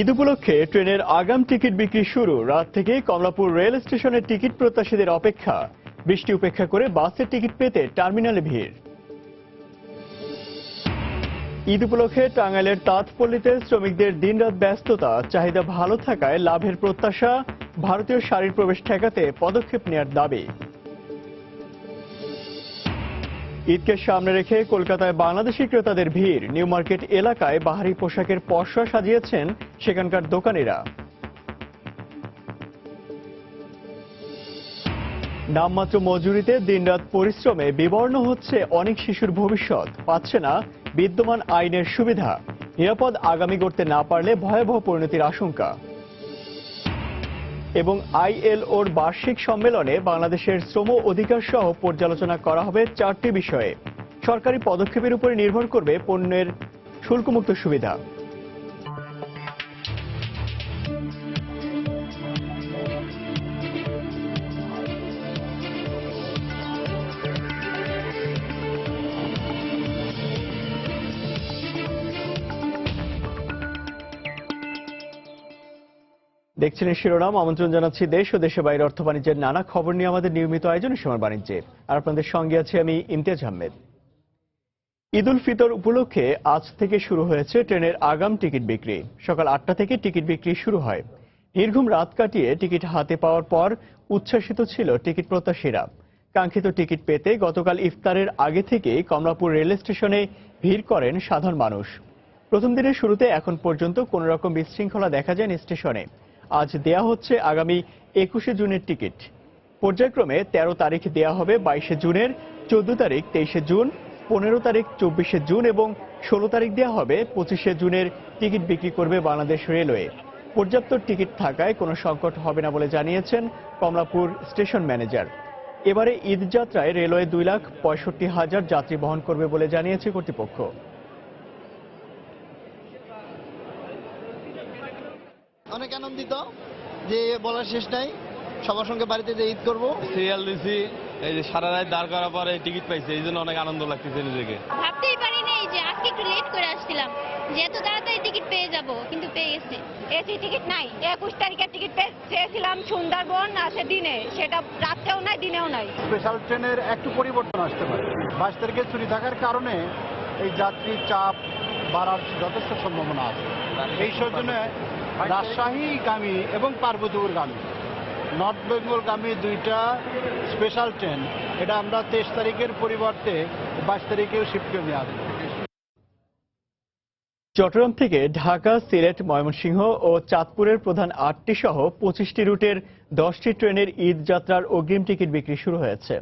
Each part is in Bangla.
ঈদ উপলক্ষে ট্রেনের আগাম টিকিট বিক্রি শুরু। রাত থেকে কমলাপুর রেল স্টেশনের টিকিট প্রত্যাশীদের অপেক্ষা। বৃষ্টি উপেক্ষা করে বাসের টিকিট পেতে টার্মিনালে ভিড়। ঈদ উপলক্ষে টাঙ্গাইলের তাঁতপল্লীতে শ্রমিকদের দিনরাত ব্যস্ততা। চাহিদা ভালো থাকায় লাভের প্রত্যাশা। ভারতীয় শাড়ির প্রবেশ ঠেকাতে পদক্ষেপ নেওয়ার দাবি। ঈদকে সামনে রেখে কলকাতায় বাংলাদেশি ক্রেতাদের ভিড়। নিউ মার্কেট এলাকায় বাহারি পোশাকের পসরা সাজিয়েছেন সেখানকার দোকানিরা। নামমাত্র মজুরিতে দিনরাত পরিশ্রমে বিবর্ণ হচ্ছে অনেক শিশুর ভবিষ্যৎ। পাচ্ছে না বিদ্যমান আইনের সুবিধা। নিরাপদ আগামী গড়তে না পারলে ভয়াবহ পরিণতির আশঙ্কা। এবং আইএলওর বার্ষিক সম্মেলনে বাংলাদেশের শ্রম অধিকার সহ পর্যালোচনা করা হবে 4টি বিষয়ে। সরকারি পদক্ষেপের উপর নির্ভর করবে পণ্যের শুল্কমুক্ত সুবিধা। দেখছেন শিরোনাম। আমন্ত্রণ জানাচ্ছি দেশ ও দেশের বাইরে অর্থ বাণিজ্যের নানা খবর নিয়ে আমাদের নিয়মিত আয়োজন সময় বাণিজ্যে। আর আপনাদের সঙ্গে আছি আমি ইমতিয়াজ আহমেদ। ঈদ উল ফিতর উপলক্ষে আজ থেকে শুরু হয়েছে ট্রেনের আগাম টিকিট বিক্রি। সকাল 8টা থেকে টিকিট বিক্রি শুরু হয়। নির্ঘুম রাত কাটিয়ে টিকিট হাতে পাওয়ার পর উচ্ছ্বাসিত ছিল টিকিট প্রত্যাশীরা। কাঙ্ক্ষিত টিকিট পেতে গতকাল ইফতারের আগে থেকেই কমলাপুর রেল স্টেশনে ভিড় করেন সাধারণ মানুষ। প্রথম দিনের শুরুতে এখন পর্যন্ত কোনো রকম বিশৃঙ্খলা দেখা যায়নি স্টেশনে। আজ দেয়া হচ্ছে আগামী 21শে জুনের টিকিট। পর্যায়ক্রমে 13 তারিখ দেয়া হবে 22শে জুনের, 14 তারিখ 23শে জুন, 15 তারিখ 24শে জুন এবং 16 তারিখ দেওয়া হবে 25শে জুনের। টিকিট বিক্রি করবে বাংলাদেশ রেলওয়ে। পর্যাপ্ত টিকিট থাকায় কোনো সংকট হবে না বলে জানিয়েছেন কমলাপুর স্টেশন ম্যানেজার। এবারে ঈদ যাত্রায় রেলওয়ে 2,65,000 যাত্রী বহন করবে বলে জানিয়েছে কর্তৃপক্ষ। অনেক আনন্দিত, যে বলার শেষ নাই। সবার সঙ্গে বাড়িতে যে ঈদ করবো। সিরিয়াল দিছি, এই যে সারা রাত দাঁড় করার পরে টিকিট পাইছে, এই জন্য অনেক আনন্দ লাগতেছে নিজেকে। ভাবতেই পারিনি যে আজকে একটু লেট করে আসছিলাম, যে এত তাড়াতাড়ি টিকিট পেয়ে যাব, কিন্তু পেয়ে গেছি। এসি টিকিট নাই। 21 তারিখের টিকিট পেয়েছিলাম সুন্দরবন আছে দিনে, সেটা রাত্রেও নাই দিনেও নাই। স্পেশাল ট্রেনের একটু পরিবর্তন আসতে পারে। 22 তারিখে ছুটি থাকার কারণে এই যাত্রীর চাপ বাড়ার যথেষ্ট সম্ভাবনা আছে। এই সৌজন্যে রাজশাহীগামী এবং পার্বতীপুরগামী, নর্থ বেঙ্গলগামী 2টা স্পেশাল ট্রেন, এটা আমরা 23 তারিখের পরিবর্তে 22 তারিখেও শিফট করে নিয়ে আসবো। চট্টগ্রাম থেকে ঢাকা, সিলেট, ময়মনসিংহ ও চাঁদপুরের প্রধান 8টি সহ 25টি রুটের 10টি ট্রেনের ঈদ যাত্রার অগ্রিম টিকিট বিক্রি শুরু হয়েছে।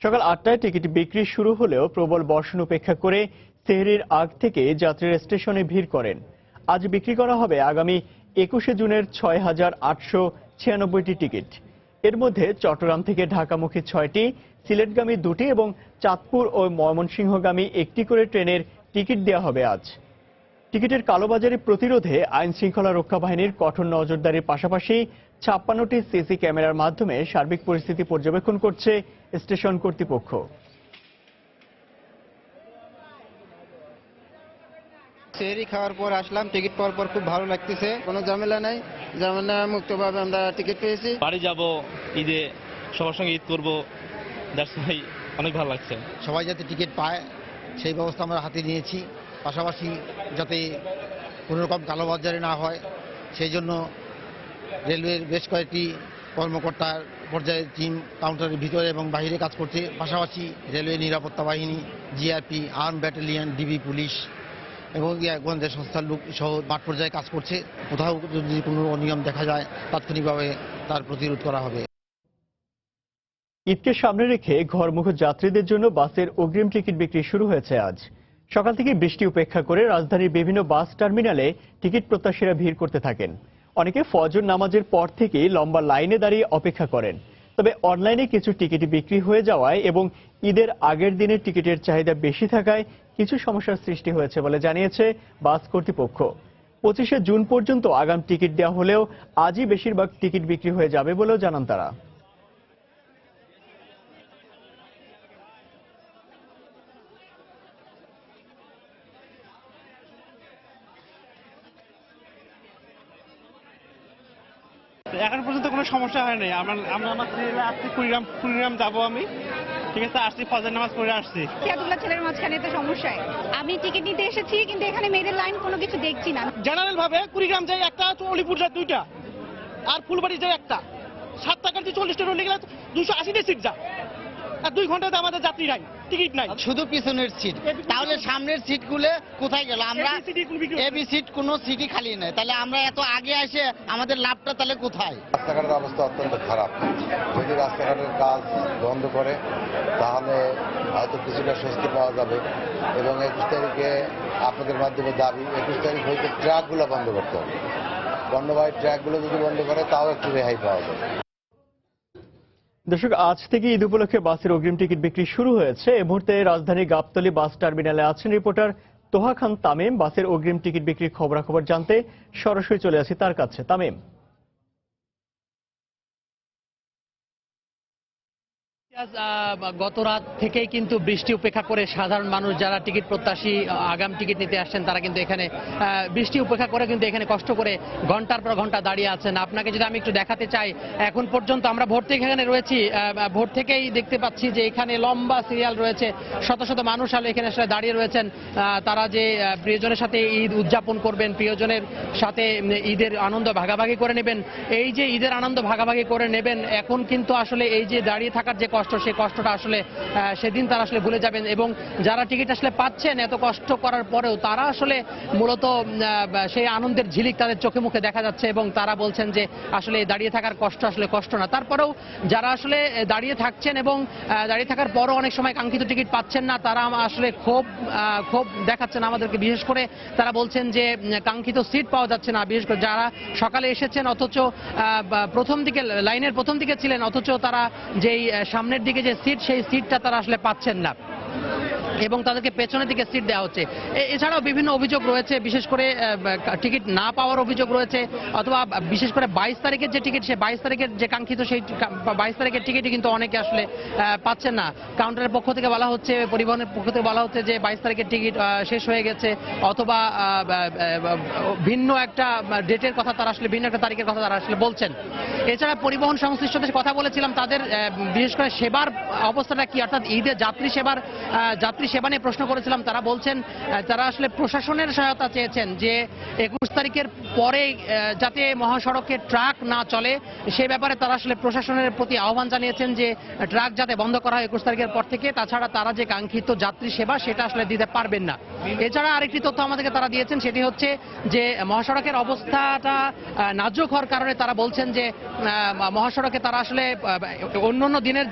সকাল 8টায় টিকিট বিক্রি শুরু হলেও প্রবল বর্ষণ উপেক্ষা করে সেহরির আগ থেকে যাত্রীরা স্টেশনে ভিড় করেন। আজ বিক্রি করা হবে আগামী 21শে জুনের 6,896টি টিকিট। এর মধ্যে চট্টগ্রাম থেকে ঢাকামুখী 6টি, সিলেটগামী 2টি এবং চাঁদপুর ও ময়মনসিংহগামী 1টি করে ট্রেনের টিকিট দেওয়া হবে আজ। টিকিটের কালোবাজারি প্রতিরোধে আইন শৃঙ্খলা রক্ষা বাহিনীর কঠোর নজরদারির পাশাপাশি 56টি সিসি ক্যামেরার মাধ্যমে সার্বিক পরিস্থিতি পর্যবেক্ষণ করছে স্টেশন কর্তৃপক্ষ। সেহরি খাওয়ার পর আসলাম, টিকিট পাওয়ার পর খুব ভালো লাগতেছে। কোনো ঝামেলা নাই, ঝামেলা মুক্তভাবে আমরা টিকিট পেয়েছি। বাড়ি যাব, ঈদে সবার সঙ্গে ঈদ করবো, দ্যাটস ওয়াই অনেক ভালো লাগছে। সবাই যাতে টিকিট পায় সেই ব্যবস্থা আমরা হাতে নিয়েছি। পাশাপাশি যাতে কোনো রকম কালোবাজারি না হয় সেই জন্য রেলওয়ের বেশ কয়েকটি কর্মকর্তার পর্যায়ে টিম কাউন্টারের ভিতরে এবং বাইরে কাজ করছে। পাশাপাশি রেলওয়ে নিরাপত্তা বাহিনী, GRP, arm battalion, DB police এবং গোয়েন্দা সংস্থার লোক সহ মাঠ পর্যায়ে কাজ করছে। কোথাও যদি কোনো অনিয়ম দেখা যায় তাৎক্ষণিকভাবে তার প্রতিরোধ করা হবে। ঈদকে সামনে রেখে ঘরমুখী যাত্রীদের জন্য বাসের অগ্রিম টিকিট বিক্রি শুরু হয়েছে আজ। সকাল থেকে বৃষ্টি উপেক্ষা করে রাজধানীর বিভিন্ন বাস টার্মিনালে টিকিট প্রত্যাশীরা ভিড় করতে থাকেন। অনেকে ফজর নামাজের পর থেকেই লম্বা লাইনে দাঁড়িয়ে অপেক্ষা করেন। তবে অনলাইনে কিছু টিকিট বিক্রি হয়ে যাওয়ায় এবং ঈদের আগের দিনের টিকিটের চাহিদা বেশি থাকায় কিছু সমস্যার সৃষ্টি হয়েছে বলে জানিয়েছে বাস কর্তৃপক্ষ। 25শে জুন পর্যন্ত আগাম টিকিট দেওয়া হলেও আজই বেশিরভাগ টিকিট বিক্রি হয়ে যাবে বলেও জানান তারা। এখন পর্যন্ত কোনো সমস্যা হয় নাই। আমার ছেলে আসছি কুড়িগ্রাম যাবো আমি, ঠিক আছে, আসছি ফজর নামাজ পড়ে আসছি। এতগুলো ছেলের মাঝখানে তো সমস্যায় আমি টিকিট নিতে এসেছি, কিন্তু এখানে মেয়েদের লাইন কোনো কিছু দেখছি না। জেনারেল ভাবে কুড়িগ্রাম যায় একটা, অলিপুর যায় 2টা, আর ফুলবাড়ি যায় একটা। 7 টাকার যে 40টা রোড গেলে 280টা সিট যায়, আর 2 ঘন্টাতে আমাদের যাত্রী নাই, টিকিট নাই। শুধু পিছনের সিট, তাহলে সামনের সিটগুলো কোথায় গেল? আমরা এবি সিট কোনো সিটই খালি নেই, তাহলে আমরা এত আগে এসে আমাদের লাভটা তাহলে কোথায়? রাস্তাঘাটের অবস্থা অত্যন্ত খারাপ। যদি রাস্তাঘাটের কাজ বন্ধ করে তাহলে হয়তো কিছুটা স্বস্তি পাওয়া যাবে। এবং 21 তারিখে আপনাদের মাধ্যমে দাবি 21 তারিখ হয়তো ট্রাকগুলো বন্ধ করতে হবে। পণ্যবাহী ট্রাকগুলো যদি বন্ধ করে তাও একটু রেহাই পাওয়া যাবে। দর্শক, আজ থেকে ঈদ উপলক্ষে বাসের অগ্রিম টিকিট বিক্রি শুরু হয়েছে। এই মুহূর্তে রাজধানীর গাবতলী বাস টার্মিনালে আছেন রিপোর্টার তোহা খান তামিম। বাসের অগ্রিম টিকিট বিক্রির খবরাখবর জানতে সরাসরি চলে আসি তার কাছে। তামিম, গত রাত থেকেই কিন্তু বৃষ্টি উপেক্ষা করে সাধারণ মানুষ যারা টিকিট প্রত্যাশী আগাম টিকিট নিতে আসছেন তারা কিন্তু এখানে বৃষ্টি উপেক্ষা করে কিন্তু এখানে কষ্ট করে ঘন্টার পর ঘন্টা দাঁড়িয়ে আছেন। আপনাকে যদি আমি একটু দেখাতে চাই, এখন পর্যন্ত আমরা ভোর থেকে এখানে রয়েছি, ভোর থেকেই দেখতে পাচ্ছি যে এখানে লম্বা সিরিয়াল রয়েছে, শত শত মানুষ এখানে আসলে দাঁড়িয়ে রয়েছেন। তারা যে প্রিয়জনের সাথে ঈদ উদযাপন করবেন, প্রিয়জনের সাথে ঈদের আনন্দ ভাগাভাগি করে নেবেন, এই যে ঈদের আনন্দ ভাগাভাগি করে নেবেন, এখন কিন্তু আসলে এই যে দাঁড়িয়ে থাকার যে কষ্ট, সেই কষ্টটা আসলে সেদিন তারা আসলে ভুলে যাবেন। এবং যারা টিকিট আসলে পাচ্ছেন এত কষ্ট করার পরেও তারা আসলে মূলত সেই আনন্দের ঝিলিক তাদের চোখে মুখে দেখা যাচ্ছে এবং তারা বলছেন যে আসলে দাঁড়িয়ে থাকার কষ্ট আসলে কষ্ট না। তারপরেও যারা আসলে দাঁড়িয়ে থাকছেন এবং দাঁড়িয়ে থাকার পরও অনেক সময় কাঙ্ক্ষিত টিকিট পাচ্ছেন না, তারা আসলে ক্ষোভ দেখাচ্ছেন আমাদেরকে। বিশেষ করে তারা বলছেন যে কাঙ্ক্ষিত সিট পাওয়া যাচ্ছে না। বিশেষ করে যারা সকালে এসেছেন অথচ প্রথম দিকে লাইনের প্রথম দিকে ছিলেন, অথচ তারা যেই সামনের দিকে যে সিট, সেই সিটটা তারা আসলে পাচ্ছেন না এবং তাদেরকে পেছনের দিকে সিট দেওয়া হচ্ছে। এছাড়াও বিভিন্ন অভিযোগ রয়েছে, বিশেষ করে টিকিট না পাওয়ার অভিযোগ রয়েছে, অথবা বিশেষ করে 22 তারিখের যে টিকিট, সেই 22 তারিখের যে কাঙ্ক্ষিত সেই 22 তারিখের টিকিটই কিন্তু অনেকে আসলে পাচ্ছেন না। কাউন্টারের পক্ষ থেকে বলা হচ্ছে, পরিবহনের পক্ষ থেকে বলা হচ্ছে যে 22 তারিখের টিকিট শেষ হয়ে গেছে, অথবা ভিন্ন একটা ডেটের কথা তারা আসলে, ভিন্ন একটা তারিখের কথা তারা আসলে বলছেন। এছাড়া পরিবহন সংশ্লিষ্টদের কথা বলেছিলাম, তাদের বিশেষ করে সেবার অবস্থাটা কি, অর্থাৎ ঈদের যাত্রী সেবা নিয়ে প্রশ্ন করেছিলাম। তারা বলছেন তারা আসলে প্রশাসনের সহায়তা চেয়েছেন যে 21 তারিখের পরে যাতে মহাসড়কে ট্রাক না চলে, সেই ব্যাপারে তারা আসলে প্রশাসনের প্রতি আহ্বান জানিয়েছেন যে ট্রাক যাতে বন্ধ করা হয় 21 তারিখের পর থেকে। তাছাড়া তারা যে কাঙ্ক্ষিত যাত্রী সেবা সেটা আসলে দিতে পারবেন না। এছাড়া আরেকটি তথ্য আমাদেরকে তারা দিয়েছেন, সেটি হচ্ছে যে মহাসড়কের অবস্থাটা নাজুক হওয়ার কারণে তারা বলছেন যে মহাসড়কে তারা আসলে অন্যান্য দিনের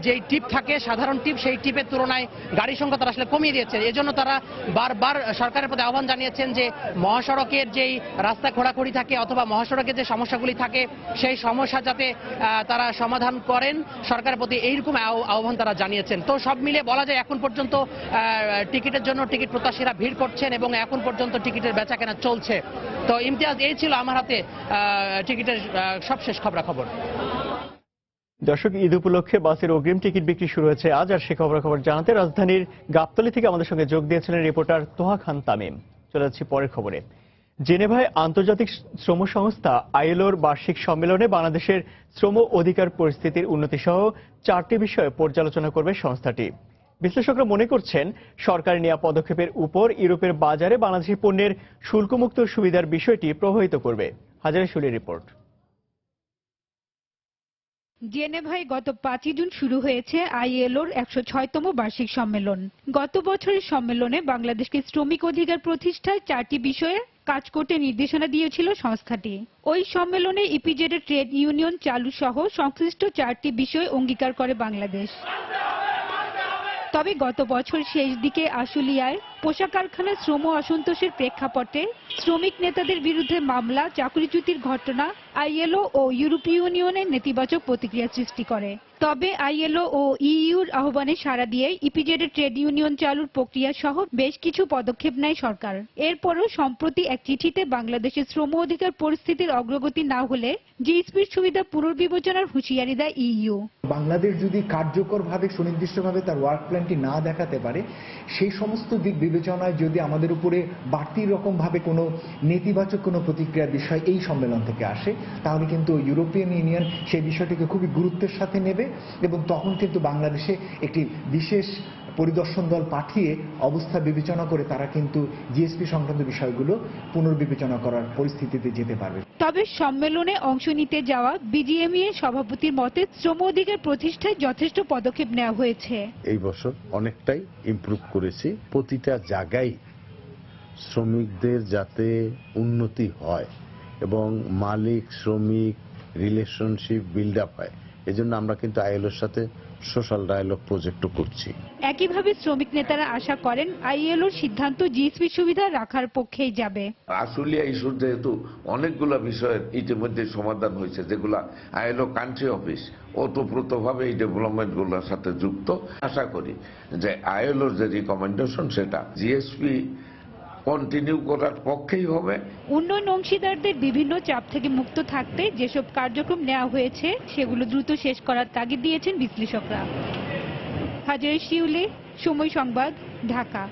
যেই টিপ থাকে, সাধারণ টিপ, সেই টিপের তুলনায় গাড়ি সংখ্যা তারা আসলে কমিয়ে দিয়েছে। এজন্য তারা বারবার সরকারের প্রতি আহ্বান জানিয়েছেন যে মহাসড়কের যেই রাস্তা খোঁড়াখুড়ি থাকে অথবা মহাসড়কের যে সমস্যাগুলি থাকে, সেই সমস্যা যাতে তারা সমাধান করেন, সরকারের প্রতি এইরকম আহ্বান তারা জানিয়েছেন। তো সব মিলিয়ে বলা যায় এখন পর্যন্ত টিকিটের জন্য টিকিট প্রত্যাশীরা ভিড় করছেন এবং এখন পর্যন্ত টিকিটের বেচাকেনা চলছে। তো ইমতিয়াজ, এই ছিল আমার হাতে টিকিটের সবশেষ খবরাখবর। দর্শক, ঈদ উপলক্ষে বাসের অগ্রিম টিকিট বিক্রি শুরু হয়েছে আজ, আর সে খবরাখবর জানাতে রাজধানীর গাবতলী থেকে আমাদের সঙ্গে যোগ দিয়েছিলেন রিপোর্টার তোহা খান তামিম। চলে যাচ্ছি পরের খবরে। জেনেভায় আন্তর্জাতিক শ্রম সংস্থা আইএলওর বার্ষিক সম্মেলনে বাংলাদেশের শ্রম অধিকার পরিস্থিতির উন্নতি সহ 4টি বিষয়ে পর্যালোচনা করবে সংস্থাটি। বিশ্লেষকরা মনে করছেন সরকারের নেওয়া পদক্ষেপের উপর ইউরোপের বাজারে বাংলাদেশি পণ্যের শুল্কমুক্ত সুবিধার বিষয়টি প্রভাবিত করবে। হাজারে শুলির রিপোর্ট। জেনেভায় গত 5 জুন শুরু হয়েছে আইএলওর 106তম বার্ষিক সম্মেলন। গত বছরের সম্মেলনে বাংলাদেশকে শ্রমিক অধিকার প্রতিষ্ঠায় 4টি বিষয়ে কাজ করতে নির্দেশনা দিয়েছিল সংস্থাটি। ওই সম্মেলনে ইপিজেডের ট্রেড ইউনিয়ন চালু সহ সংশ্লিষ্ট 4টি বিষয় অঙ্গীকার করে বাংলাদেশ। তবে গত বছর শেষ দিকে আশুলিয়ায় পোশাক কারখানার শ্রম অসন্তোষের প্রেক্ষাপটে শ্রমিক নেতাদের বিরুদ্ধে মামলা, চাকরিচ্যুতির ঘটনা আইএলও ও ইউরোপীয় ইউনিয়নের নেতিবাচক প্রতিক্রিয়া সৃষ্টি করে। তবে আইএলও ও ইইউর আহ্বানে সাড়া দিয়ে ইপিজেডের ট্রেড ইউনিয়ন চালুর প্রক্রিয়া সহ বেশ কিছু পদক্ষেপ নেয় সরকার। এরপরও সম্প্রতি এক চিঠিতে বাংলাদেশের শ্রম অধিকার পরিস্থিতির অগ্রগতি না হলে জিএসপির সুবিধা পুনর্বিবেচনার হুঁশিয়ারি দেয় ইইউ। বাংলাদেশ যদি কার্যকরভাবে সুনির্দিষ্টভাবে তার ওয়ার্ক প্ল্যানটি না দেখাতে পারে, সেই সমস্ত দিক বিবেচনায় যদি আমাদের উপরে বাড়তি রকমভাবে কোনো নেতিবাচক কোনো প্রতিক্রিয়ার বিষয় এই সম্মেলন থেকে আসে, তাহলে কিন্তু ইউরোপিয়ান ইউনিয়ন সেই বিষয়টিকে খুবই গুরুত্বের সাথে নেবে এবং তখন কিন্তু বাংলাদেশে একটি বিশেষ পরিদর্শন দল পাঠিয়ে অবস্থা বিবেচনা করে তারা কিন্তু জিএসপি সংক্রান্ত বিষয়গুলো পুনর্বিবেচনা করার পরিস্থিতিতে যেতে পারবে। তবে সম্মেলনে অংশ নিতে যাওয়া বিজিএমইএ সভাপতির মতে শ্রম অধিকার প্রতিষ্ঠায় যথেষ্ট পদক্ষেপ নেওয়া হয়েছে। এই বছর অনেকটাই ইমপ্রুভ করেছি। প্রতিটা জায়গায় শ্রমিকদের যাতে উন্নতি হয় এবং মালিক শ্রমিক রিলেশনশিপ বিল্ড আপ হয়, এজন্য আমরা কিন্তু আইএলওর সাথে সোশ্যাল ডায়ালগ প্রজেক্টও করছি। একইভাবে শ্রমিক নেতারা আশা করেন আইএলওর সিদ্ধান্ত জিএসপি সুবিধা রাখার পক্ষেই যাবে। আশুলিয়া ইস্যুর যেহেতু অনেকগুলো বিষয়ের ইতিমধ্যে সমাধান হয়েছে, যেগুলা আইএলও কান্ট্রি অফিস ওতপ্রোতভাবে এই ডেভেলপমেন্টগুলোর সাথে যুক্ত, আশা করি যে আইএলওর যে রিকমেন্ডেশন সেটা জিএসপি কন্টিনিউ করার পক্ষেই হবে। উন্নয়ন অংশীদারদের বিভিন্ন চাপ থেকে মুক্ত থাকতে যেসব কার্যক্রম নেওয়া হয়েছে সেগুলো দ্রুত শেষ করার তাগিদ দিয়েছেন বিশ্লেষকরা। হাজারে শিউলি, সময় সংবাদ, ঢাকা।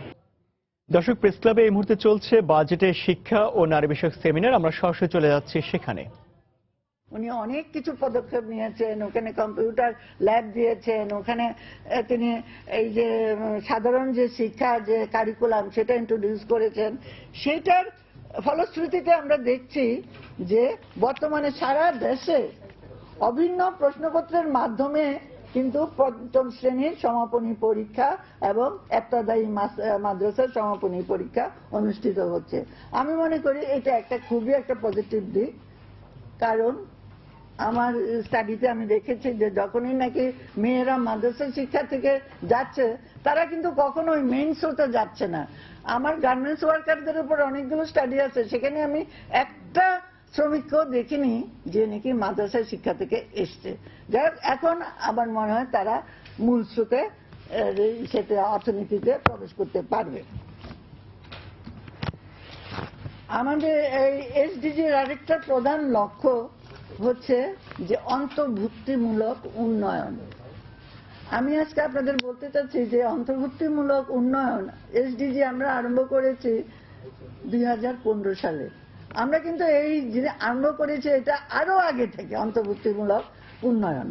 দর্শক, প্রেস ক্লাবে এই মুহূর্তে চলছে বাজেটে শিক্ষা ও নারী বিষয়ক সেমিনার। আমরা সরাসরি চলে যাচ্ছি সেখানে। উনি অনেক কিছু পদক্ষেপ নিয়েছেন, ওখানে কম্পিউটার ল্যাব দিয়েছেন, ওখানে তিনি এই যে সাধারণ যে শিক্ষা যে কারিকুলাম সেটা ইন্ট্রোডিউস করেছেন। সেটার ফলশ্রুতিতে আমরা দেখছি যে বর্তমানে সারা দেশে অভিন্ন প্রশ্নপত্রের মাধ্যমে কিন্তু পঞ্চম শ্রেণীর সমাপনী পরীক্ষা এবং একটাদায়ী মাদ্রাসার সমাপনী পরীক্ষা অনুষ্ঠিত হচ্ছে। আমি মনে করি এটা একটা খুবই একটা পজিটিভ দিক, কারণ আমার স্টাডিতে আমি দেখেছি যে যখনই নাকি মেয়েরা মাদ্রাসা শিক্ষা থেকে যাচ্ছে তারা কিন্তু কখনোই মেইন স্রোতে যাচ্ছে না। আমার গার্মেন্টস ওয়ার্কারদের উপর অনেকগুলো স্টাডি আছে, সেখানে আমি একটা শ্রমিককেও দেখিনি যে নাকি মাদ্রাসা শিক্ষা থেকে এসছে। যাই হোক, এখন আমার মনে হয় তারা মূল স্রোতে সেটা অর্থনীতিতে প্রবেশ করতে পারবে। আমাদের এই এসডিজির আরেকটা প্রধান লক্ষ্য হচ্ছে যে অন্তর্ভুক্তিমূলক উন্নয়ন। আমি আজকে আপনাদের বলতে চাচ্ছি যে অন্তর্ভুক্তিমূলক উন্নয়ন এসডিজি আমরা আরম্ভ করেছি 2015 সালে। আমরা কিন্তু এই যে আরম্ভ করেছি এটা আরো আগে থেকে অন্তর্ভুক্তিমূলক উন্নয়ন।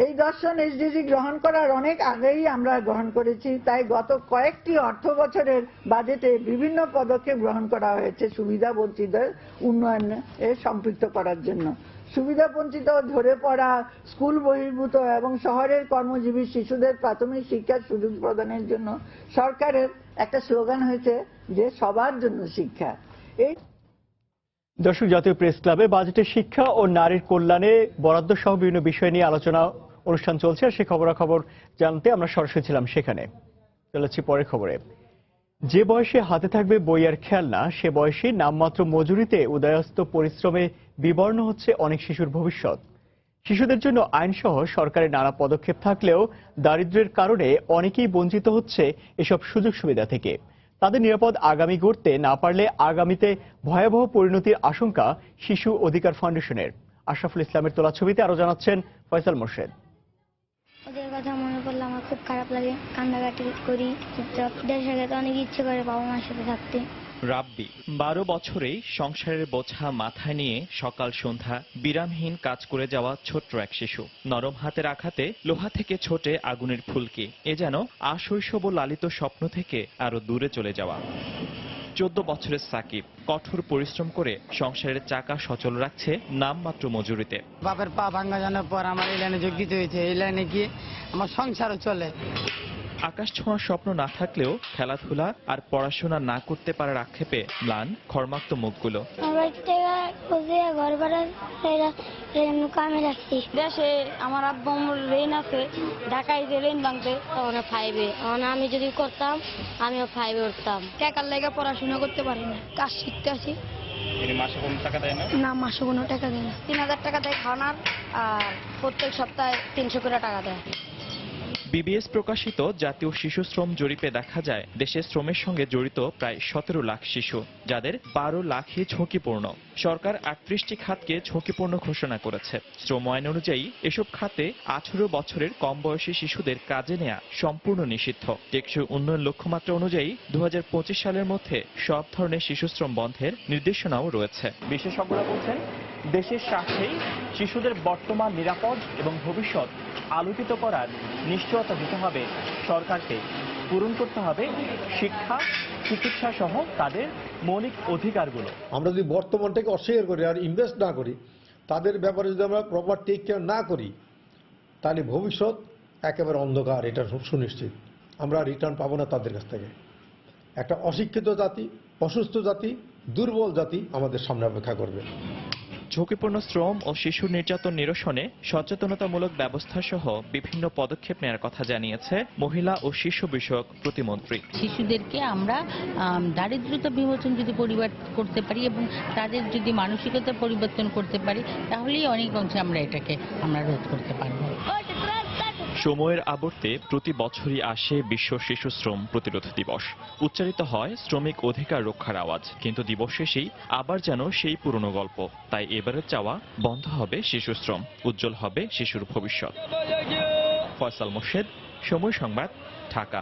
এই দর্শন এসডিজি গ্রহণ করার অনেক আগেই আমরা গ্রহণ করেছি, তাই গত কয়েকটি অর্থ বছরের বাজেটে বিভিন্ন পদক্ষেপ গ্রহণ করা হয়েছে সুবিধা বঞ্চিতদের উন্নয়নে সম্পৃক্ত করার জন্য। সুবিধা বঞ্চিত, ঝরে পড়া, স্কুল বহির্ভূত এবং শহরের কর্মজীবী শিশুদের প্রাথমিক শিক্ষার সুযোগ প্রদানের জন্য সরকারের একটা স্লোগান হয়েছে যে সবার জন্য শিক্ষা। এই দর্শক, জাতীয় প্রেস ক্লাবে বাজেটে শিক্ষা ও নারীর কল্যাণে বরাদ্দ সহ বিভিন্ন বিষয় নিয়ে আলোচনা অনুষ্ঠান চলছে। আর সে খবরাখবর জানতে আমরা সরাসরি ছিলাম সেখানে। চলেছি পরের খবরে। যে বয়সে হাতে থাকবে বই আর খেলনা, সে বয়সে নামমাত্র মজুরিতে উদয়াস্ত পরিশ্রমে বিবর্ণ হচ্ছে অনেক শিশুর ভবিষ্যৎ। শিশুদের জন্য আইনসহ সরকারের নানা পদক্ষেপ থাকলেও দারিদ্র্যের কারণে অনেকেই বঞ্চিত হচ্ছে এসব সুযোগ সুবিধা থেকে। তাদের নিরাপদ আগামী গড়তে না পারলে আগামীতে ভয়াবহ পরিণতির আশঙ্কা শিশু অধিকার ফাউন্ডেশনের। আশরাফুল ইসলামের তোলা ছবিতে আরো জানাচ্ছেন ফয়সাল মোর্শেদ। ওদের কথা মনে করলে আমার খুব খারাপ লাগে, কান্নাকাটি করি চুপচাপ। দেশের সাথে অনেক ইচ্ছে করে বাবা মার সাথে থাকতে। রাব্বি 12 বছরেই সংসারের বোঝা মাথায় নিয়ে সকাল সন্ধ্যা বিরামহীন কাজ করে যাওয়া ছোট্ট এক শিশু। নরম হাতের আঘাতে লোহা থেকে ছোটে আগুনের ফুলকি। এ যেন আশৈশব ও লালিত স্বপ্ন থেকে আরো দূরে চলে যাওয়া। 14 বছরের সাকিব কঠোর পরিশ্রম করে সংসারের চাকা সচল রাখছে নামমাত্র মজুরিতে। বাপের পা ভাঙ্গা জানার পর আমার এই লাইনে যোগ দিতে হয়েছে। এই লাইনে গিয়ে আমার সংসারও চলে। আকাশ ছোঁয়ার স্বপ্ন না থাকলেও খেলাধুলা আর পড়াশোনা না করতে পারার আক্ষেপে ম্লান খর্মাক্ত মুখগুলো। ঘর ভাড়া কামে রাখছি। দেশে আমার আব্বু রেন আছে, ঢাকায় যে রেন ভাঙতে তখন 5-এ। আমি যদি করতাম আমিও 5-এ উঠতাম। টাকার লেগে পড়াশোনা করতে পারি না, কাজ শিখতে আসি। মাসে কোনো টাকা দেয় না? না, মাসে কোনো টাকা দেয় না। 3000 টাকা দেয় খাওয়ানোর, আর প্রত্যেক সপ্তাহে 300 করে টাকা দেয়। বিবিএস প্রকাশিত জাতীয় শিশু শ্রম জরিপে দেখা যায় দেশে শ্রমের সঙ্গে জড়িত প্রায় 17 লাখ শিশু, যাদের 12 লাখই ঝুঁকিপূর্ণ। সরকার 38টি খাতকে ঝুঁকিপূর্ণ ঘোষণা করেছে। শ্রম আইন অনুযায়ী এসব খাতে 18 বছরের কম বয়সী শিশুদের কাজে নেওয়া সম্পূর্ণ নিষিদ্ধ। টেকসই উন্নয়ন লক্ষ্যমাত্রা অনুযায়ী 2025 সালের মধ্যে সব ধরনের শিশুশ্রম বন্ধের নির্দেশনাও রয়েছে। বিশেষজ্ঞরা বলছেন, দেশের স্বার্থেই শিশুদের বর্তমান নিরাপদ এবং ভবিষ্যৎ আলোকিত করার নিশ্চয়তা দিতে হবে সরকারকে। পূরণ করতে হবে শিক্ষা, চিকিৎসা সহ তাদের মৌলিক অধিকারগুলো। আমরা যদি বর্তমানটাকে অস্বীকার করি আর ইনভেস্ট না করি, তাদের ব্যাপারে যদি আমরা প্রপার টেক কেয়ার না করি, তাহলে ভবিষ্যৎ একেবারে অন্ধকার, এটা সুনিশ্চিত। আমরা রিটার্ন পাবো না তাদের কাছ থেকে। একটা অশিক্ষিত জাতি, অসুস্থ জাতি, দুর্বল জাতি আমাদের সামনে অপেক্ষা করবে। ঝুঁকিপূর্ণ শ্রম ও শিশু নির্যাতন নিরসনে সচেতনতামূলক ব্যবস্থা সহ বিভিন্ন পদক্ষেপ নেওয়ার কথা জানিয়েছে মহিলা ও শিশু বিষয়ক প্রতিমন্ত্রী। শিশুদেরকে আমরা দারিদ্রতা বিমোচন যদি করতে পারি এবং তাদের যদি মানসিকতা পরিবর্তন করতে পারি, তাহলেই অনেক অংশে আমরা এটাকে রোধ করতে পারবো। সময়ের আবর্তে প্রতি বছরই আসে বিশ্ব শিশু শ্রম প্রতিরোধ দিবস। উচ্চারিত হয় শ্রমিক অধিকার রক্ষার আওয়াজ, কিন্তু দিবস শেষেই আবার যেন সেই পুরনো গল্প। তাই এবারের চাওয়া, বন্ধ হবে শিশু শ্রম, উজ্জ্বল হবে শিশুর ভবিষ্যৎ। ফয়সাল মোর্শেদ, সময় সংবাদ, ঢাকা।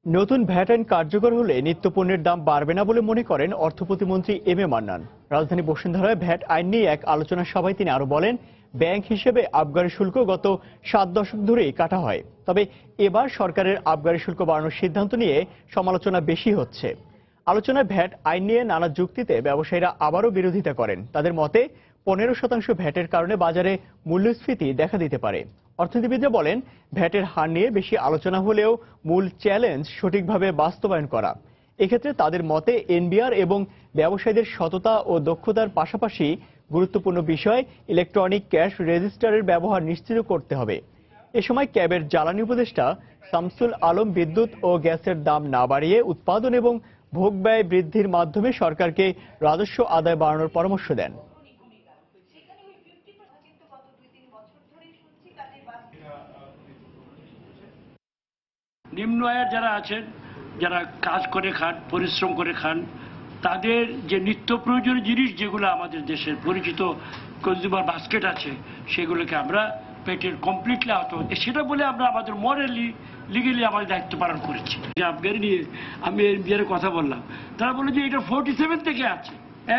নতুন ভ্যাট আইন কার্যকর হলে নিত্যপণ্যের দাম বাড়বে না বলে মনে করেন অর্থ প্রতিমন্ত্রী এম এ মান্নান। রাজধানী বসুন্ধরায় ভ্যাট আইন নিয়ে এক আলোচনা সভায় তিনি আরো বলেন, ব্যাংক হিসেবে আবগারি শুল্ক গত 7 দশক ধরেই কাটা হয়। তবে এবার সরকারের আবগারি শুল্ক বাড়ানোর সিদ্ধান্ত নিয়ে সমালোচনা বেশি হচ্ছে। আলোচনায় ভ্যাট আইন নিয়ে নানা যুক্তিতে ব্যবসায়ীরা আবারও বিরোধিতা করেন। তাদের মতে 15% ভ্যাটের কারণে বাজারে মূল্যস্ফীতি দেখা দিতে পারে। অর্থনীতিবিদরা বলেন, ভ্যাটের হার নিয়ে বেশি আলোচনা হলেও মূল চ্যালেঞ্জ সঠিকভাবে বাস্তবায়ন করা। এক্ষেত্রে তাদের মতে এনবিআর এবং ব্যবসায়ীদের সততা ও দক্ষতার পাশাপাশি গুরুত্বপূর্ণ বিষয় ইলেকট্রনিক ক্যাশ রেজিস্টারের ব্যবহার নিশ্চিত করতে হবে। এ সময় ক্যাবের জ্বালানি উপদেষ্টা শামসুল আলম বিদ্যুৎ ও গ্যাসের দাম না বাড়িয়ে উৎপাদন এবং ভোগ ব্যয় বৃদ্ধির মাধ্যমে সরকারকে রাজস্ব আদায় বাড়ানোর পরামর্শ দেন। নিম্ন আয়ের যারা আছেন, যারা কাজ করে খান, পরিশ্রম করে খান, তাদের যে নিত্য প্রয়োজনীয় জিনিস যেগুলো আমাদের দেশের পরিচিত কনজিউমার বাস্কেট আছে, সেগুলোকে আমরা পেটের কমপ্লিটলি আহত, সেটা বলে আমরা আমাদের মরালি লিগেলি আমাদের দায়িত্ব পালন করেছি। আবগারি নিয়ে আমি এনবিআর কথা বললাম, তারা বলে যে এটা 47 থেকে আছে,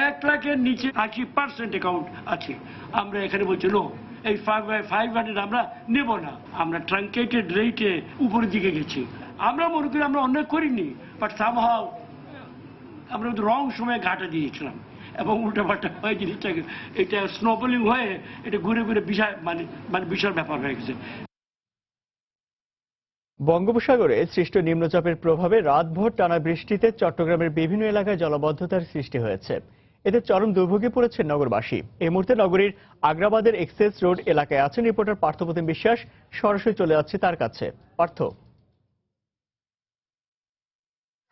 1 লাখের নিচে 80% অ্যাকাউন্ট আছে। আমরা এখানে বলছি নো, এই 500 আমরা নেব না। আমরা ট্রাঙ্কেটেড রেটে উপরের দিকে গেছি। আমরা মনে করি আমরা অন্যায় করিনি, বাট সামহাও আমরা রং সময়ে ঘাটা দিয়েছিলাম এবং উল্টাপাল্টা হয়ে জিনিসটাকে এটা স্নোবলিং হয়ে এটা ঘুরে ঘুরে বিশাল ব্যাপার হয়ে গেছে। বঙ্গোপসাগরে সৃষ্ট নিম্নচাপের প্রভাবে রাতভর টানা বৃষ্টিতে চট্টগ্রামের বিভিন্ন এলাকায় জলাবদ্ধতার সৃষ্টি হয়েছে। এতে চরম দুর্ভোগে পড়েছেন নগরবাসী। এই মুহূর্তে নগরীর আগ্রাবাদের এক্সেস রোড এলাকায় আছেন রিপোর্টার পার্থপ্রতিম বিশ্বাস। সরাসরি চলে যাচ্ছে তার কাছে। পার্থ।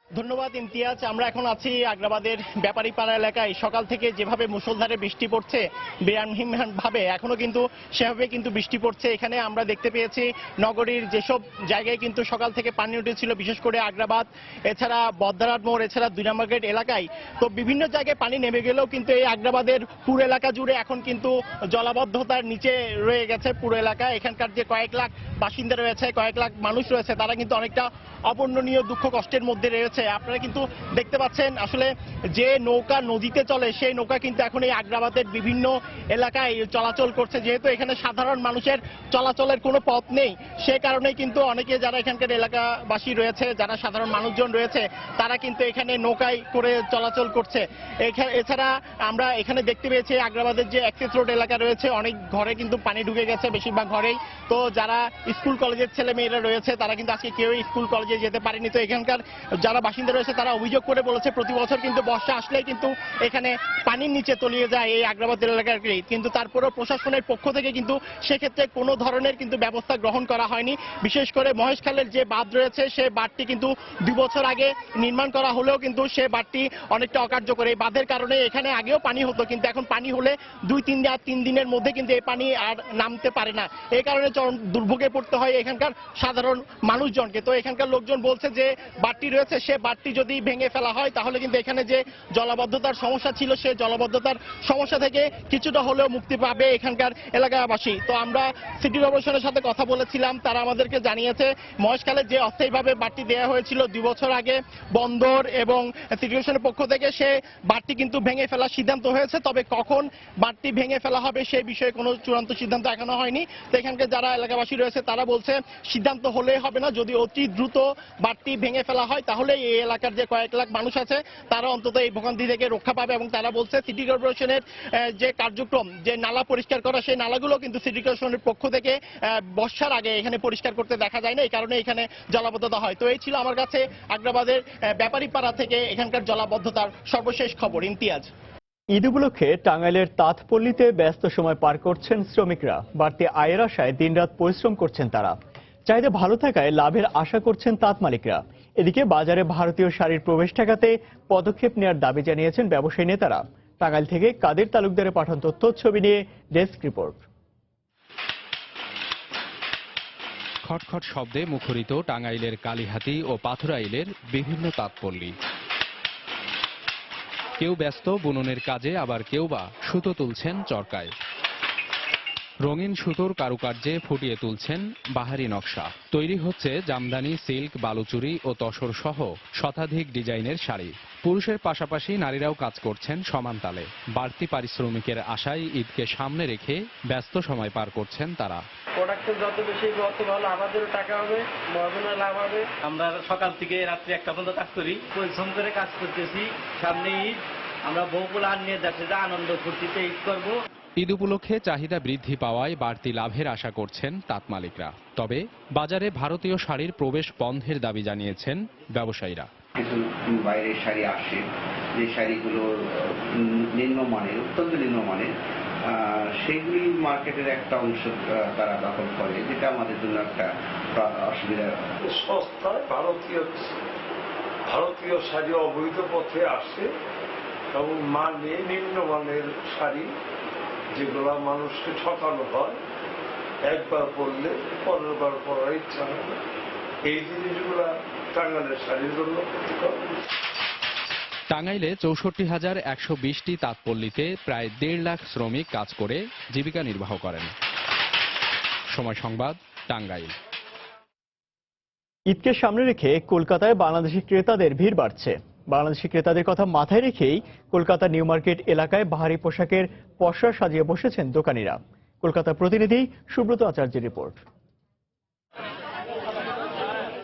ধন্যবাদ ইমতিয়াজ। আমরা এখন আছি আগ্রাবাদের ব্যাপারীপাড়া এলাকায়। সকাল থেকে যেভাবে মুষলধারে বৃষ্টি পড়ছে, বেআইনভাবে এখনো কিন্তু সেভাবে কিন্তু বৃষ্টি পড়ছে। এখানে আমরা দেখতে পেয়েছি নগরীর যেসব জায়গায় কিন্তু সকাল থেকে পানি উঠেছিল, বিশেষ করে আগ্রাবাদ, এছাড়া বদ্দারাট মোড়, এছাড়া 2 নম্বর গেট এলাকায়, তো বিভিন্ন জায়গায় পানি নেমে গেলেও কিন্তু এই আগ্রাবাদের পুরো এলাকা জুড়ে এখন কিন্তু জলাবদ্ধতার নিচে রয়ে গেছে পুরো এলাকা। এখানকার যে কয়েক লাখ বাসিন্দা রয়েছে, কয়েক লাখ মানুষ রয়েছে, তারা কিন্তু অনেকটা অবর্ণনীয় দুঃখ কষ্টের মধ্যে রয়েছে। আপনারা কিন্তু দেখতে পাচ্ছেন আসলে যে নৌকা নদীতে চলে, সেই নৌকা কিন্তু এখন এই আগ্রাবাদের বিভিন্ন এলাকায় চলাচল করছে। যেহেতু এখানে সাধারণ মানুষের চলাচলের কোনো পথ নেই, সে কারণেই কিন্তু অনেকে যারা এখানকার এলাকাবাসী রয়েছে, যারা সাধারণ মানুষজন রয়েছে, তারা কিন্তু এখানে নৌকায় করে চলাচল করছে। এছাড়া আমরা এখানে দেখতে পেয়েছি আগ্রাবাদের যে অ্যাক্সেস রোড এলাকা রয়েছে, অনেক ঘরে কিন্তু পানি ঢুকে গেছে, বেশিরভাগ ঘরেই। তো যারা স্কুল কলেজের ছেলে মেয়েরা রয়েছে, তারা কিন্তু আজকে কেউই স্কুল কলেজে যেতে পারেনি। তো এখানকার যারা বাসিন্দা রয়েছে, তারা অভিযোগ করে বলেছে প্রতি বছর কিন্তু বর্ষা আসলেই কিন্তু এখানে পানির নিচে তলিয়ে যায় এই আগ্রাবাদ এলাকার। কিন্তু তারপরেও প্রশাসনের পক্ষ থেকে কিন্তু সেক্ষেত্রে কোনো ধরনের কিন্তু ব্যবস্থা গ্রহণ করা হয়নি। বিশেষ করে মহেশখালের যে বাঁধ রয়েছে, সে বাঁধটি কিন্তু 2 বছর আগে নির্মাণ করা হলেও কিন্তু সে বাঁধটি অনেকটা অকার্যকর। এই বাঁধের কারণে এখানে আগেও পানি হতো, কিন্তু এখন পানি হলে 2-3 দিনের মধ্যে কিন্তু এই পানি আর নামতে পারে না। এই কারণে দুর্ভোগে পড়তে হয় এখানকার সাধারণ মানুষজনকে। তো এখানকার লোকজন বলছে যে বাঁধটি রয়েছে, সে বাঁধটি যদি ভেঙে ফেলা হয় তাহলে কিন্তু এখানে যে জলাবদ্ধতার সমস্যা ছিল সেই জলাবদ্ধতার সমস্যা থেকে কিছুটা হলেও মুক্তি পাবে এখানকার এলাকাবাসী। তো আমরা সিটি কর্পোরেশনের সাথে কথা বলেছিলাম, তারা আমাদেরকে জানিয়েছে মহেশখালে যে অস্থায়ীভাবে বাঁধটি দেওয়া হয়েছিল 2 বছর আগে বন্দর এবং সিটি কর্পোরেশনের পক্ষ থেকে সে বাঁধটি কিন্তু ভেঙে ফেলার সিদ্ধান্ত হয়েছে। তবে কখন বাঁধটি ভেঙে ফেলা হবে সেই বিষয়ে কোনো চূড়ান্ত সিদ্ধান্ত এখনো হয়নি। তো এখানকার যারা এলাকাবাসী রয়েছে তারা বলছে সিদ্ধান্ত হলে হবে না, যদি অতি দ্রুত বাঁধটি ভেঙে ফেলা হয় তাহলে এই এলাকার যে কয়েক লাখ মানুষ আছে তারা অন্তত এই ভোগান্তি থেকে রক্ষা পাবে। এবং তারা বলছে সিটি কর্পোরেশনের যে কার্যক্রম, যে নালা পরিষ্কার করা, সেই নালাগুলো কিন্তু সিটি কর্পোরেশনের পক্ষ থেকে বর্ষার আগে এখানে পরিষ্কার করতে দেখা যায় না, এই কারণে এখানে জলাবদ্ধতা হয়। তো এই ছিল আমার কাছে আগ্রাবাদের ব্যাপারীপাড়া থেকে এখানকার জলাবদ্ধতার সর্বশেষ খবর। ইমতিয়াজ। ঈদ উপলক্ষে টাঙ্গাইলের তাঁতপল্লীতে ব্যস্ত সময় পার করছেন শ্রমিকরা। বাড়তি আয়ের আশায় দিনরাত পরিশ্রম করছেন তারা। চাহিদা ভালো থাকায় লাভের আশা করছেন তাঁত মালিকরা। এদিকে বাজারে ভারতীয় শাড়ির প্রবেশ ঠেকাতে পদক্ষেপ নেওয়ার দাবি জানিয়েছেন ব্যবসায়ী নেতারা। টাঙ্গাইল থেকে কাদের তালুকদারের পাঠানো তথ্য ছবি নিয়ে ডেস্ক রিপোর্ট। খটখট শব্দে মুখরিত টাঙ্গাইলের কালীহাতি ও পাথুরাইলের বিভিন্ন তাঁতপল্লী। কেউ ব্যস্ত বুননের কাজে, আবার কেউ বা সুতো তুলছেন চরকায়। রঙিন সুতোর কারুকার্যে ফুটিয়ে তুলছেন বাহারি নকশা। তৈরি হচ্ছে জামদানি, সিল্ক, বালুচুরি ও তসর সহ শতাধিক ডিজাইনের শাড়ি। পুরুষের পাশাপাশি নারীরাও কাজ করছেন সমান তালে। বাড়তি পারিশ্রমিকের আশায় ঈদকে সামনে রেখে ব্যস্ত সময় পার করছেন তারা। প্রোডাক্টের যত বেশি অত ভালো, আমাদেরও টাকা হবে, মহাজনের লাভ হবে। আমরা সকাল থেকে রাত্রি 1টা পর্যন্ত কাজ করি, পরিশ্রম করে কাজ করতেছি। সামনে ঈদ, আমরা বউগুলো আর নিয়ে যাচ্ছি যে আনন্দ ফুর্তিতে ঈদ করবো। ঈদ উপলক্ষে চাহিদা বৃদ্ধি পাওয়ায় বাড়তি লাভের আশা করছেন তাঁত মালিকরা। তবে বাজারে ভারতীয় শাড়ির প্রবেশ বন্ধের দাবি জানিয়েছেন ব্যবসায়ীরা। কিছু বাইরের শাড়ি আসে, যে শাড়িগুলো নিম্নমানের, অত্যন্ত নিম্নমানের, সেইগুলি মার্কেটের একটা অংশ তারা দখল করে, যেটা আমাদের জন্য একটা অসুবিধা। সস্তায় ভারতীয় শাড়ি অবৈধ পথে আসে এবং মানে নিম্নমানের শাড়ি, যেগুলো মানুষকে ঠকানো হয়, একবার পরলে 15 বার পরার ইচ্ছা হয় না। এই জিনিসগুলা টাঙ্গাইলের শাড়ির জন্য ক্ষতিকর। টাঙ্গাইলে 64,120টি তাঁতপল্লীতে প্রায় 1.5 লাখ শ্রমিক কাজ করে জীবিকা নির্বাহ করেন। সময় সংবাদ, টাঙ্গাইল। ঈদকে সামনে রেখে কলকাতায় বাংলাদেশি ক্রেতাদের ভিড় বাড়ছে। বাংলাদেশি ক্রেতাদের কথা মাথায় রেখেই কলকাতা নিউ মার্কেট এলাকায় বাহারি পোশাকের পসরা সাজিয়ে বসেছেন দোকানিরা। কলকাতা প্রতিনিধি সুব্রত আচার্যের রিপোর্ট।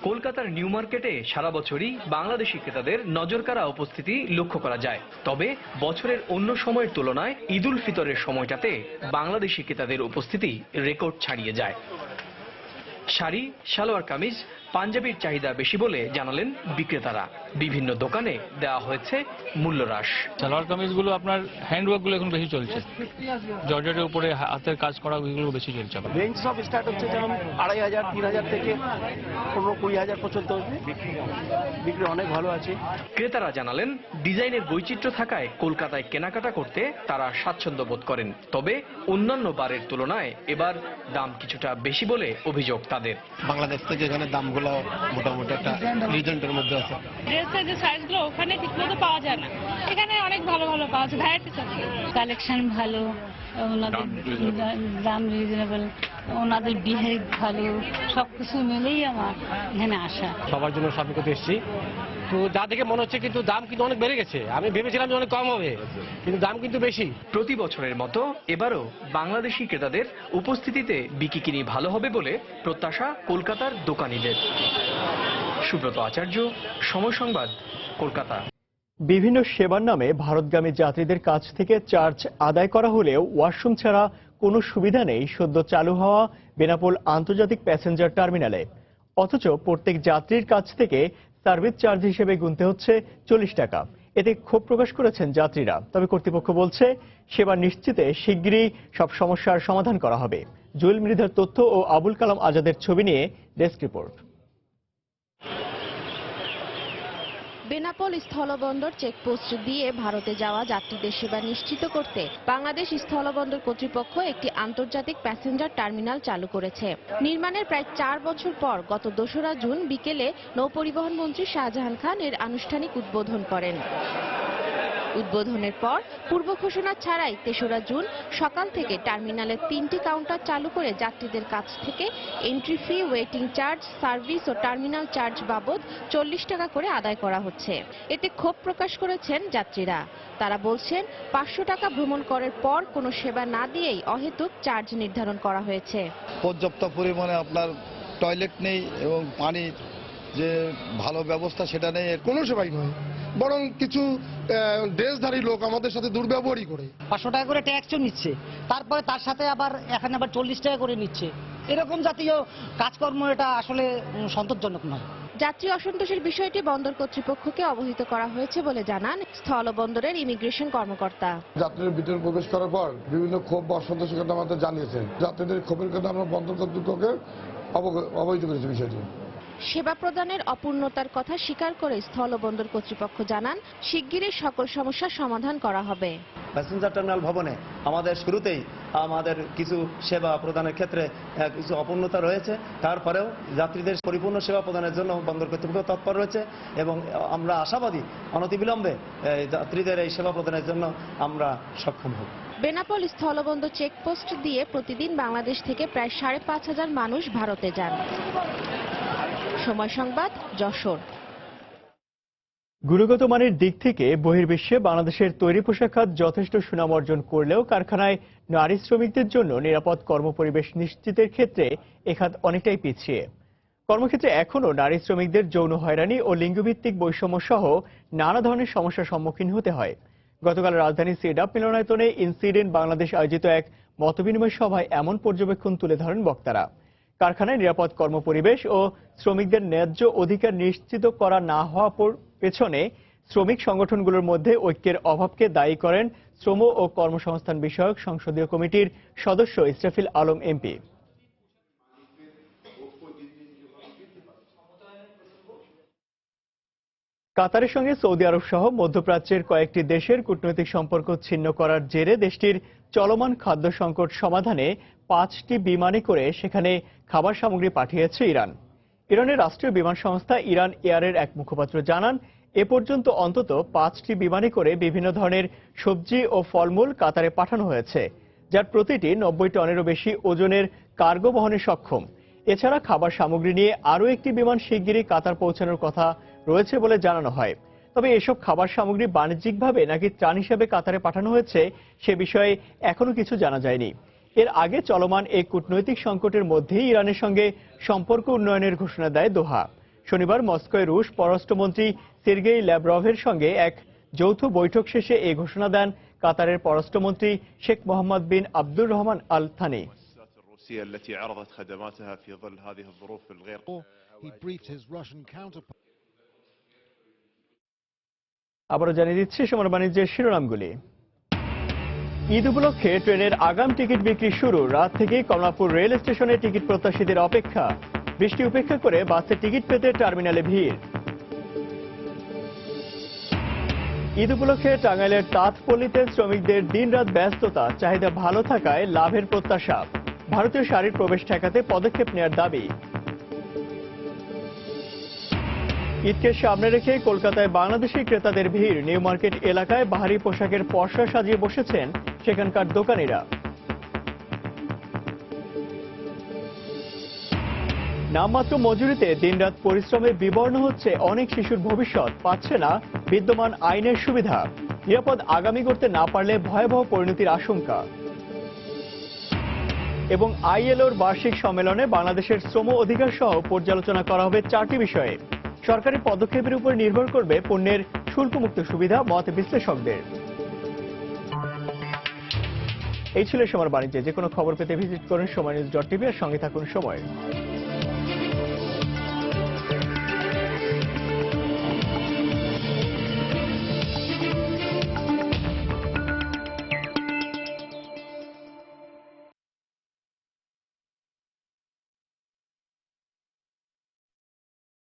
কলকাতার নিউ মার্কেটে সারা বছরই বাংলাদেশি ক্রেতাদের নজরকাড়া উপস্থিতি লক্ষ্য করা যায়। তবে বছরের অন্য সময়ের তুলনায় ঈদ উল ফিতরের সময়টাতে বাংলাদেশি ক্রেতাদের উপস্থিতি রেকর্ড ছাড়িয়ে যায়। শাড়ি, সালোয়ার কামিজ, পাঞ্জাবির চাহিদা বেশি বলে জানালেন বিক্রেতারা। বিভিন্ন দোকানে দেওয়া হয়েছে মূল্যহ্রাস। সালোয়ার কামিজগুলো আপনার হ্যান্ডওয়ার্কগুলো এখন বেশি চলছে, জর্জেটের উপরে হাতের কাজ করা ওইগুলো বেশি চলছে। রেঞ্জ সব স্টার্ট হচ্ছে যেমন 2,500, 3,000 থেকে 15-20,000 পর্যন্ত বিক্রি অনেক ভালো আছে। ক্রেতারা জানালেন ডিজাইনের বৈচিত্র্য থাকায় কলকাতায় কেনাকাটা করতে তারা স্বাচ্ছন্দ্য বোধ করেন। তবে অন্যান্য বারের তুলনায় এবার দাম কিছুটা বেশি বলে অভিযোগ তাদের। বাংলাদেশ থেকে এখানে দামগুলো মোটামুটি একটা লিজেন্ডের মধ্যে আছে। ড্রেসের যে সাইজগুলো ওখানে ঠিকমতো পাওয়া যায় না, এখানে অনেক ভালো ভালো পাওয়া যায়, ভ্যারাইটিস আছে। কালেকশন ভালো, ওনাদের দাম রিজনেবল, ওনাদের বিহেভ ভালো, সবকিছু মিলেই আমার এখানে আসা। সবার জন্য শপিং করতে এসেছি, তো যা দেখে মনে হচ্ছে কিন্তু দাম কিন্তু অনেক বেড়ে গেছে। আমি ভেবেছিলাম যে অনেক কম হবে, কিন্তু দাম কিন্তু বেশি। প্রতি বছরের মতো এবারও বাংলাদেশি ক্রেতাদের উপস্থিতিতে বিক্রি ভালো হবে বলে প্রত্যাশা কলকাতার দোকানীদের। সুব্রত আচার্য, সময় সংবাদ, কলকাতা। বিভিন্ন সেবার নামে ভারতগামী যাত্রীদের কাছ থেকে চার্জ আদায় করা হলেও ওয়াশরুম ছাড়া কোনো সুবিধা নেই সদ্য চালু হওয়া বেনাপোল আন্তর্জাতিক প্যাসেঞ্জার টার্মিনালে। অথচ প্রত্যেক যাত্রীর কাছ থেকে সার্ভিস চার্জ হিসেবে গুনতে হচ্ছে 40 টাকা। এতে ক্ষোভ প্রকাশ করেছেন যাত্রীরা। তবে কর্তৃপক্ষ বলছে সেবা নিশ্চিতে শিগগিরই সব সমস্যার সমাধান করা হবে। জুয়েল মৃধার তথ্য ও আবুল কালাম আজাদের ছবি নিয়ে ডেস্ক রিপোর্ট। বেনাপোল স্থলবন্দর চেকপোস্ট দিয়ে ভারতে যাওয়া যাত্রীদের সেবা নিশ্চিত করতে বাংলাদেশ স্থলবন্দর কর্তৃপক্ষ একটি আন্তর্জাতিক প্যাসেঞ্জার টার্মিনাল চালু করেছে। নির্মাণের প্রায় ৪ বছর পর গত ২রা জুন বিকেলে নৌপরিবহন মন্ত্রী শাহজাহান খান এর আনুষ্ঠানিক উদ্বোধন করেন। উদ্বোধনের পর পূর্ব ঘোষণা ছাড়াই ৩রা জুন সকাল থেকে টার্মিনালের ৩টি কাউন্টার চালু করে যাত্রীদের কাছ থেকে entry fee, waiting charge, service ও টার্মিনাল চার্জ বাবদ ৪০ টাকা করে আদায় করা হচ্ছে। এতে ক্ষোভ প্রকাশ করেছেন যাত্রীরা। তারা বলছেন ৫০০ টাকা ভ্রমণ করার পর কোনো সেবা না দিয়েই অহেতুক চার্জ নির্ধারণ করা হয়েছে। পর্যাপ্ত পরিমাণে আপনার টয়লেট নেই এবং পানির যে ভালো ব্যবস্থা সেটা নেই, কোনো সেবাই নয়, বরং কিছু ড্রেসধারী লোক আমাদের সাথে দুর্ব্যবহারই করে। ৫০০ টাকা করে ট্যাক্সও নিচ্ছে, তারপরে তার সাথে আবার এখানে আবার ৪০ টাকা করে নিচ্ছে। এরকম জাতীয় কাজকর্ম এটা আসলে সন্তোষজনক নয়। যাত্রী অসন্তোষের বিষয়টি বন্দর কর্তৃপক্ষকে অবহিত করা হয়েছে বলে জানান স্থলবন্দরের ইমিগ্রেশন কর্মকর্তা। যাত্রীদের ভিতরে প্রবেশ করার পর বিভিন্ন ক্ষোভ বা অসন্তোষের কথা আমাদের জানিয়েছেন। যাত্রীদের ক্ষোভের কথা আমরা বন্দর কর্তৃপক্ষকে অবহিত করেছি বিষয়টি। সেবা প্রদানের অপূর্ণতার কথা স্বীকার করে স্থলবন্দর কর্তৃপক্ষ জানান শিগগিরই সকল সমস্যার সমাধান করা হবে। প্যাসেঞ্জার টার্মিনাল ভবনে আমাদের শুরুতেই আমাদের কিছু সেবা প্রদানের ক্ষেত্রে কিছু অপূর্ণতা রয়েছে, তারপরেও যাত্রীদের পরিপূর্ণ সেবা প্রদানের জন্য বন্দর কর্তৃপক্ষ তৎপর রয়েছে এবং আমরা আশাবাদী অনতিবিলম্বে যাত্রীদের এই সেবা প্রদানের জন্য আমরা সক্ষম হব। বেনাপোল স্থলবন্দর চেকপোস্ট দিয়ে প্রতিদিন বাংলাদেশ থেকে প্রায় ৫,৫০০ মানুষ ভারতে যান। সময় সংবাদ, যশোর। গুণগত মানের দিক থেকে বহির্বিশ্বে বাংলাদেশের তৈরি পোশাক খাত যথেষ্ট সুনাম অর্জন করলেও কারখানায় নারী শ্রমিকদের জন্য নিরাপদ কর্মপরিবেশ নিশ্চিতের ক্ষেত্রে এ খাত অনেকটাই পিছিয়ে। কর্মক্ষেত্রে এখনও নারী শ্রমিকদের যৌন হয়রানি ও লিঙ্গভিত্তিক বৈষম্য সহ নানা ধরনের সমস্যার সম্মুখীন হতে হয়। গতকাল রাজধানীর সিডাপ মিলনায়তনে ইনসিডেন্ট বাংলাদেশ আয়োজিত এক মতবিনিময় সভায় এমন পর্যবেক্ষণ তুলে ধরেন বক্তারা। কারখানায় নিরাপদ কর্মপরিবেশ ও শ্রমিকদের ন্যায্য অধিকার নিশ্চিত করা না হওয়া পেছনে শ্রমিক সংগঠনগুলোর মধ্যে ঐক্যের অভাবকে দায়ী করেন শ্রম ও কর্মসংস্থান বিষয়ক সংসদীয় কমিটির সদস্য ইসরাফিল আলম এমপি। কাতারের সঙ্গে সৌদি আরব সহ মধ্যপ্রাচ্যের কয়েকটি দেশের কূটনৈতিক সম্পর্ক ছিন্ন করার জেরে দেশটির চলমান খাদ্য সংকট সমাধানে 5টি বিমানে করে সেখানে খাবার সামগ্রী পাঠিয়েছে ইরান। ইরানের রাষ্ট্রীয় বিমান সংস্থা ইরান এয়ারের এক মুখপাত্র জানান, এ পর্যন্ত অন্তত 5টি বিমানে করে বিভিন্ন ধরনের সবজি ও ফলমূল কাতারে পাঠানো হয়েছে, যার প্রতিটি 90 টনেরও বেশি ওজনের কার্গো বহনে সক্ষম। এছাড়া খাবার সামগ্রী নিয়ে আরও একটি বিমান শিগগিরই কাতার পৌঁছানোর কথা রয়েছে বলে জানানো হয়। তবে এসব খাবার সামগ্রী বাণিজ্যিকভাবে নাকি ত্রাণ হিসেবে কাতারে পাঠানো হয়েছে সে বিষয়ে এখনো কিছু জানা যায়নি। এর আগে চলমান এই কূটনৈতিক সংকটের মধ্যেই ইরানের সঙ্গে সম্পর্ক উন্নয়নের ঘোষণা দেয় দোহা। শনিবার মস্কোয় রুশ পররাষ্ট্রমন্ত্রী সের্গেই ল্যাভরভের সঙ্গে এক যৌথ বৈঠক শেষে এই ঘোষণা দেন কাতারের পররাষ্ট্রমন্ত্রী শেখ মোহাম্মদ বিন আব্দুর রহমান আল থানি। আবারও জানিয়ে দিচ্ছি সময় বাণিজ্যের শিরোনামগুলি। ঈদ উপলক্ষে ট্রেনের আগাম টিকিট বিক্রি শুরু। রাত থেকেই কমলাপুর রেল স্টেশনে টিকিট প্রত্যাশীদের অপেক্ষা। বৃষ্টি উপেক্ষা করে বাসে টিকিট পেতে টার্মিনালে ভিড়। ঈদ উপলক্ষে টাঙ্গাইলের তাঁতপল্লীতে শ্রমিকদের দিনরাত ব্যস্ততা, চাহিদা ভালো থাকায় লাভের প্রত্যাশা। ভারতীয় শাড়ির প্রবেশ ঠেকাতে পদক্ষেপ নেওয়ার দাবি। ঈদকে সামনে রেখে কলকাতায় বাংলাদেশি ক্রেতাদের ভিড়। নিউ মার্কেট এলাকায় বাহারি পোশাকের পসরা সাজিয়ে বসেছেন সেখানকার দোকানিরা। নামমাত্র মজুরিতে দিনরাত পরিশ্রমে বিবর্ণ হচ্ছে অনেক শিশুর ভবিষ্যৎ, পাচ্ছে না বিদ্যমান আইনের সুবিধা। নিরাপদ আগামী করতে না পারলে ভয়াবহ পরিণতির আশঙ্কা। এবং আইএলওর বার্ষিক সম্মেলনে বাংলাদেশের শ্রম অধিকার সহ পর্যালোচনা করা হবে 4টি বিষয়ে। সরকারি পদক্ষেপের উপর নির্ভর করবে পণ্যের শুল্কমুক্ত সুবিধা, মত বিশ্লেষকদের। এই ছিল সময় বাণিজ্যে। যে কোনো খবর পেতে ভিজিট করুন সময়নিউজ.tv আর সঙ্গে থাকুন সময়।